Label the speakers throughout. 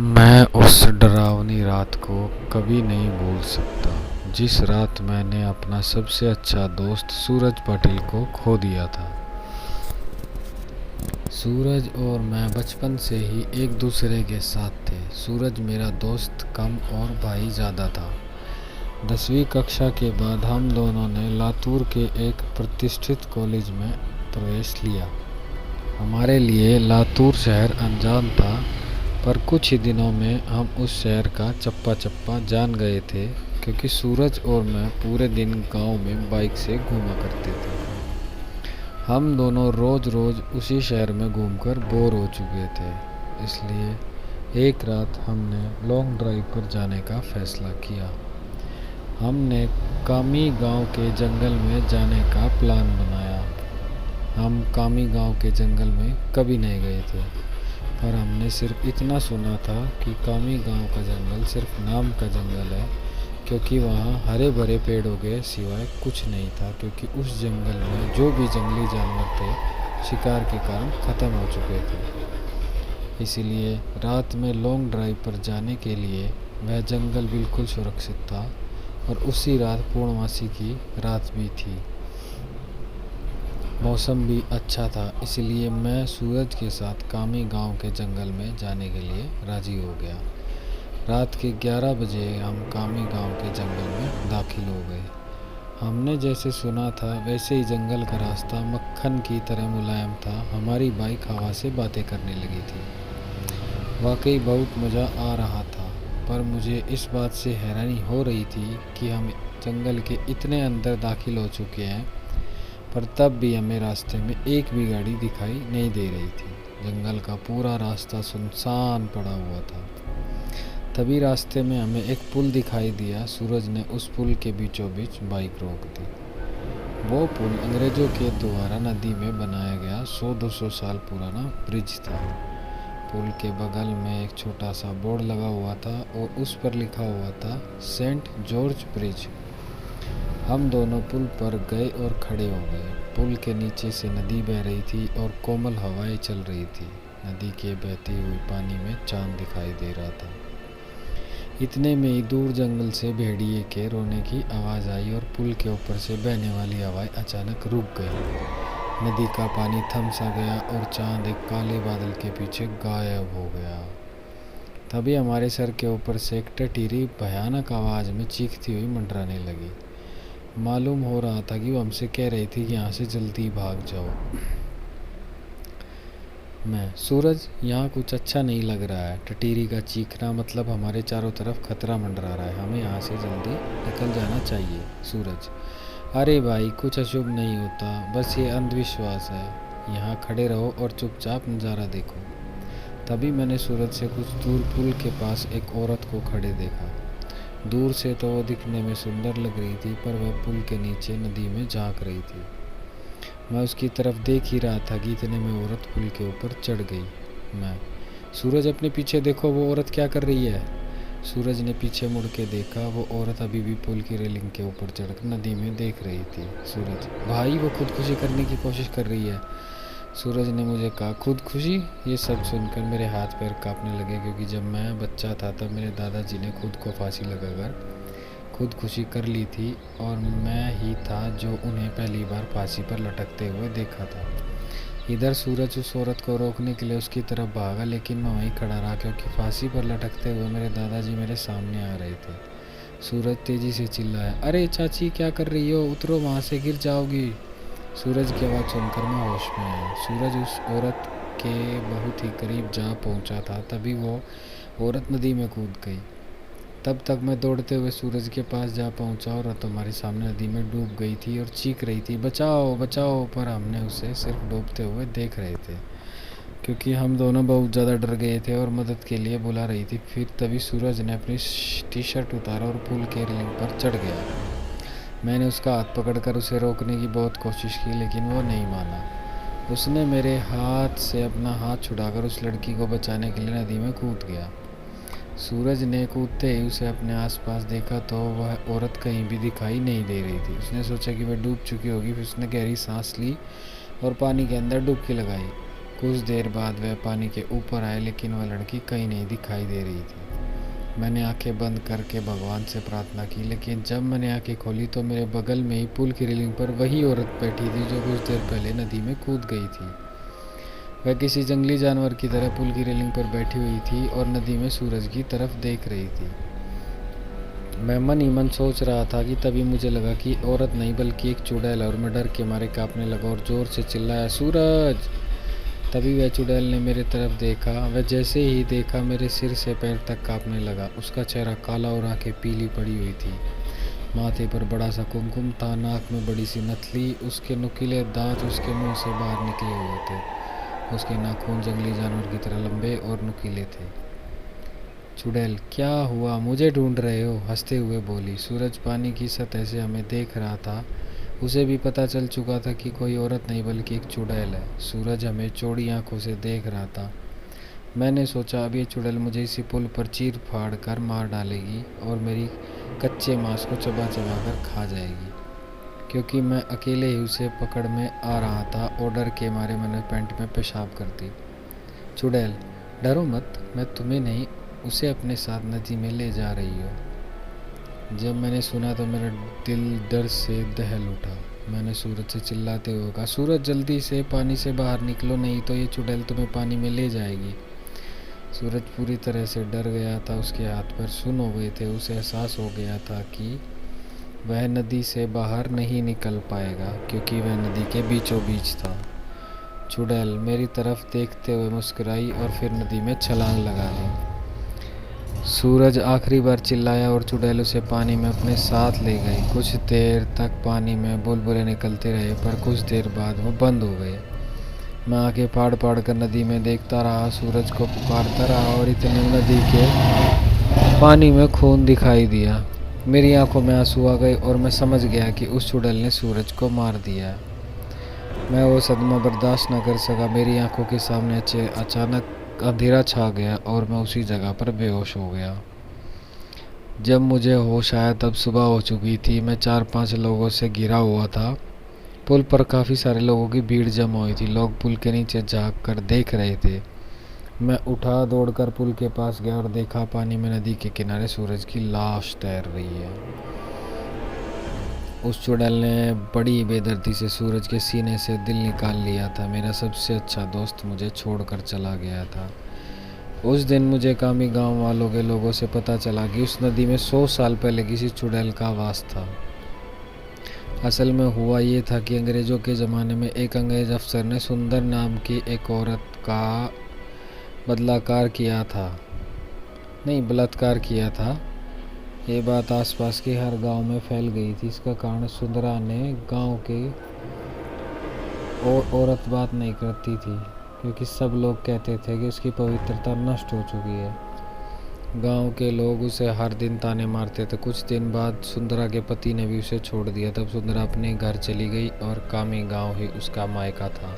Speaker 1: मैं उस डरावनी रात को कभी नहीं भूल सकता जिस रात मैंने अपना सबसे अच्छा दोस्त सूरज पाटिल को खो दिया था। सूरज और मैं बचपन से ही एक दूसरे के साथ थे। सूरज मेरा दोस्त कम और भाई ज़्यादा था। 10वीं कक्षा के बाद हम दोनों ने लातूर के एक प्रतिष्ठित कॉलेज में प्रवेश लिया। हमारे लिए लातूर शहर अनजान था, पर कुछ ही दिनों में हम उस शहर का चप्पा चप्पा जान गए थे, क्योंकि सूरज और मैं पूरे दिन गांव में बाइक से घूमा करते थे। हम दोनों रोज़ रोज़ उसी शहर में घूमकर बोर हो चुके थे, इसलिए एक रात हमने लॉन्ग ड्राइव पर जाने का फैसला किया। हमने कामी गांव के जंगल में जाने का प्लान बनाया। हम कामी गांव के जंगल में कभी नहीं गए थे, पर हमने सिर्फ इतना सुना था कि कामी गांव का जंगल सिर्फ नाम का जंगल है, क्योंकि वहाँ हरे भरे पेड़ों के सिवाय कुछ नहीं था, क्योंकि उस जंगल में जो भी जंगली जानवर थे शिकार के कारण ख़त्म हो चुके थे। इसीलिए रात में लॉन्ग ड्राइव पर जाने के लिए वह जंगल बिल्कुल सुरक्षित था, और उसी रात पूर्णमासी की रात भी थी। मौसम भी अच्छा था, इसलिए मैं सूरज के साथ कामी गांव के जंगल में जाने के लिए राज़ी हो गया। रात के 11 बजे हम कामी गांव के जंगल में दाखिल हो गए। हमने जैसे सुना था वैसे ही जंगल का रास्ता मक्खन की तरह मुलायम था। हमारी बाइक हवा से बातें करने लगी थी। वाकई बहुत मज़ा आ रहा था, पर मुझे इस बात से हैरानी हो रही थी कि हम जंगल के इतने अंदर दाखिल हो चुके हैं, पर तब भी हमें रास्ते में एक भी गाड़ी दिखाई नहीं दे रही थी। जंगल का पूरा रास्ता सुनसान पड़ा हुआ था। तभी रास्ते में हमें एक पुल दिखाई दिया। सूरज ने उस पुल के बीचों बीच बाइक रोक दी। वो पुल अंग्रेज़ों के द्वारा नदी में बनाया गया 100-200 साल पुराना ब्रिज था। पुल के बगल में एक छोटा सा बोर्ड लगा हुआ था और उस पर लिखा हुआ था सेंट जॉर्ज ब्रिज। हम दोनों पुल पर गए और खड़े हो गए। पुल के नीचे से नदी बह रही थी और कोमल हवाएं चल रही थी। नदी के बहते हुए पानी में चांद दिखाई दे रहा था। इतने में ही दूर जंगल से भेड़िए के रोने की आवाज़ आई और पुल के ऊपर से बहने वाली हवाएं अचानक रुक गई। नदी का पानी थम सा गया और चांद एक काले बादल के पीछे गायब हो गया। तभी हमारे सर के ऊपर से एक टटीरी भयानक आवाज़ में चीखती हुई मंडराने लगी। मालूम हो रहा था कि वो हमसे कह रही थी कि यहाँ से जल्दी भाग जाओ। मैं, सूरज, यहाँ कुछ अच्छा नहीं लग रहा है। टटीरी का चीखना मतलब हमारे चारों तरफ खतरा मंडरा रहा है। हमें यहाँ से जल्दी निकल जाना चाहिए। सूरज, अरे भाई, कुछ अशुभ नहीं होता, बस ये अंधविश्वास है। यहाँ खड़े रहो और चुपचाप नज़ारा देखो। तभी मैंने सूरज से कुछ दूर पुल के पास एक औरत को खड़े देखा। दूर से तो वो दिखने में सुंदर लग रही थी, पर वह पुल के नीचे नदी में झांक रही थी। मैं उसकी तरफ देख ही रहा था कि इतने में औरत पुल के ऊपर चढ़ गई। मैं, सूरज, अपने पीछे देखो, वो औरत क्या कर रही है। सूरज ने पीछे मुड़ के देखा। वो औरत अभी भी पुल की रेलिंग के ऊपर चढ़कर नदी में देख रही थी। सूरज, भाई, वो खुदकुशी करने की कोशिश कर रही है। सूरज ने मुझे कहा, खुदकुशी? ये सब सुनकर मेरे हाथ पैर कांपने लगे, क्योंकि जब मैं बच्चा था तब मेरे दादाजी ने खुद को फांसी लगाकर खुदकुशी कर ली थी, और मैं ही था जो उन्हें पहली बार फांसी पर लटकते हुए देखा था। इधर सूरज उस औरत को रोकने के लिए उसकी तरफ भागा, लेकिन मैं वहीं खड़ा रहा, क्योंकि फांसी पर लटकते हुए मेरे दादाजी मेरे सामने आ रहे थे। सूरज तेजी से चिल्लाया, अरे चाची, क्या कर रही हो? उतरो, वहाँ से गिर जाओगी। सूरज की आवाज़ सुनकर मैं होश में आया। सूरज उस औरत के बहुत ही करीब जा पहुंचा था। तभी वो औरत नदी में कूद गई। तब तक मैं दौड़ते हुए सूरज के पास जा पहुंचा और हमारे सामने नदी में डूब गई थी और चीख रही थी, बचाओ बचाओ, पर हमने उसे सिर्फ डूबते हुए देख रहे थे, क्योंकि हम दोनों बहुत ज़्यादा डर गए थे और मदद के लिए बुला रही थी। फिर तभी सूरज ने अपनी टी शर्ट उतारा और पुल के रेलिंग पर चढ़ गया। मैंने उसका हाथ पकड़कर उसे रोकने की बहुत कोशिश की, लेकिन वो नहीं माना। उसने मेरे हाथ से अपना हाथ छुड़ाकर उस लड़की को बचाने के लिए नदी में कूद गया। सूरज ने कूदते ही उसे अपने आसपास देखा तो वह औरत कहीं भी दिखाई नहीं दे रही थी। उसने सोचा कि वह डूब चुकी होगी। फिर उसने गहरी सांस ली और पानी के अंदर डुबकी लगाई। कुछ देर बाद वह पानी के ऊपर आए, लेकिन वह लड़की कहीं नहीं दिखाई दे रही थी। मैंने आंखें बंद करके भगवान से प्रार्थना की, लेकिन जब मैंने आंखें खोली तो मेरे बगल में ही पुल की रेलिंग पर वही औरत बैठी थी जो कुछ देर पहले नदी में कूद गई थी। वह किसी जंगली जानवर की तरह पुल की रेलिंग पर बैठी हुई थी और नदी में सूरज की तरफ देख रही थी। मैं मन ही मन सोच रहा था कि तभी मुझे लगा कि औरत नहीं बल्कि एक चुड़ैल, और मैं डर के मारे कांपने लगा और जोर से चिल्लाया, सूरज। तभी वह चुड़ैल ने मेरे तरफ देखा। वह जैसे ही देखा मेरे सिर से पैर तक कांपने लगा। उसका चेहरा काला और आंखें पीली पड़ी हुई थी। माथे पर बड़ा सा कुमकुम था, नाक में बड़ी सी नथली, उसके नुकीले दांत उसके मुंह से बाहर निकले हुए थे। उसके नाखून जंगली जानवर की तरह लंबे और नुकीले थे। चुड़ैल, क्या हुआ, मुझे ढूंढ रहे हो? हंसते हुए बोली। सूरज पानी की सतह से हमें देख रहा था। उसे भी पता चल चुका था कि कोई औरत नहीं बल्कि एक चुड़ैल है। सूरज हमें चौड़ी आंखों से देख रहा था। मैंने सोचा अब ये चुड़ैल मुझे इसी पुल पर चीर फाड़ कर मार डालेगी और मेरी कच्चे मांस को चबा चबा कर खा जाएगी, क्योंकि मैं अकेले ही उसे पकड़ में आ रहा था और डर के मारे मैंने पैंट में पेशाब कर दी। चुड़ैल, डरो मत, मैं तुम्हें नहीं उसे अपने साथ नदी में ले जा रही हो। जब मैंने सुना तो मेरा दिल डर से दहल उठा। मैंने सूरज से चिल्लाते हुए कहा, सूरज जल्दी से पानी से बाहर निकलो, नहीं तो ये चुड़ैल तुम्हें पानी में ले जाएगी। सूरज पूरी तरह से डर गया था। उसके हाथ पैर सुन्न हो गए थे। उसे एहसास हो गया था कि वह नदी से बाहर नहीं निकल पाएगा, क्योंकि वह नदी के बीचों बीच था। चुड़ैल मेरी तरफ देखते हुए मुस्कुराई और फिर नदी में छलांग लगा दी। सूरज आखिरी बार चिल्लाया और चुड़ैल उसे पानी में अपने साथ ले गई। कुछ देर तक पानी में बुलबुले निकलते रहे, पर कुछ देर बाद वो बंद हो गए। मैं आंखें फाड़ फाड़ कर नदी में देखता रहा, सूरज को पुकारता रहा, और इतने नदी के पानी में खून दिखाई दिया। मेरी आंखों में आंसू आ गए और मैं समझ गया कि उस चुड़ैल ने सूरज को मार दिया। मैं वो सदमा बर्दाश्त न कर सका। मेरी आंखों के सामने अचानक अंधेरा छा गया और मैं उसी जगह पर बेहोश हो गया। जब मुझे होश आया तब सुबह हो चुकी थी। मैं 4-5 लोगों से घिरा हुआ था। पुल पर काफ़ी सारे लोगों की भीड़ जमा हुई थी। लोग पुल के नीचे झांक कर देख रहे थे। मैं उठा, दौड़कर पुल के पास गया और देखा पानी में नदी के किनारे सूरज की लाश तैर रही है। उस चुड़ैल ने बड़ी बेदर्दी से सूरज के सीने से दिल निकाल लिया था। मेरा सबसे अच्छा दोस्त मुझे छोड़कर चला गया था। उस दिन मुझे कामी गांव वालों के लोगों से पता चला कि उस नदी में 100 साल पहले किसी चुड़ैल का वास था। असल में हुआ ये था कि अंग्रेज़ों के ज़माने में एक अंग्रेज़ अफसर ने सुंदर नाम की एक औरत का बलात्कार किया था। ये बात आसपास के हर गांव में फैल गई थी। इसका कारण सुंदरा ने गांव के औरत बात नहीं करती थी, क्योंकि सब लोग कहते थे कि उसकी पवित्रता नष्ट हो चुकी है। गांव के लोग उसे हर दिन ताने मारते थे। कुछ दिन बाद सुंदरा के पति ने भी उसे छोड़ दिया। तब सुंदरा अपने घर चली गई और कामी गांव ही उसका मायका था,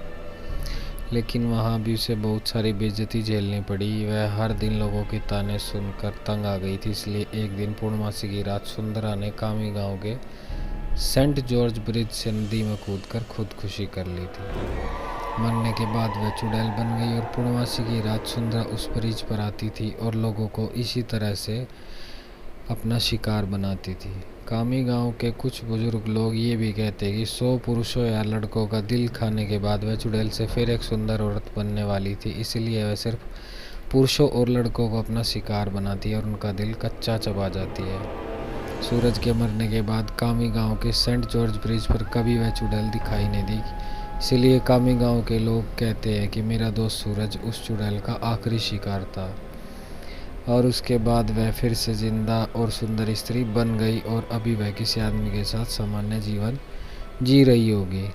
Speaker 1: लेकिन वहाँ भी उसे बहुत सारी बेइज्जती झेलनी पड़ी। वह हर दिन लोगों के ताने सुनकर तंग आ गई थी। इसलिए एक दिन पूर्णमासी की रात सुंदरा ने कामी गांव के सेंट जॉर्ज ब्रिज से नदी में कूदकर खुदकुशी कर ली थी। मरने के बाद वह चुड़ैल बन गई और पूर्णमासी की रात सुंदरा उस ब्रिज पर आती थी और लोगों को इसी तरह से अपना शिकार बनाती थी। कामी गांव के कुछ बुजुर्ग लोग ये भी कहते हैं कि 100 पुरुषों या लड़कों का दिल खाने के बाद वह चुड़ैल से फिर एक सुंदर औरत बनने वाली थी। इसलिए वह सिर्फ पुरुषों और लड़कों को अपना शिकार बनाती है और उनका दिल कच्चा चबा जाती है। सूरज के मरने के बाद कामी गांव के सेंट जॉर्ज ब्रिज पर कभी वह चुड़ैल दिखाई नहीं दी। इसलिए कामी गांव के लोग कहते हैं कि मेरा दोस्त सूरज उस चुड़ैल का आखिरी शिकार था, और उसके बाद वह फिर से जिंदा और सुंदर स्त्री बन गई और अभी वह किसी आदमी के साथ सामान्य जीवन जी रही होगी।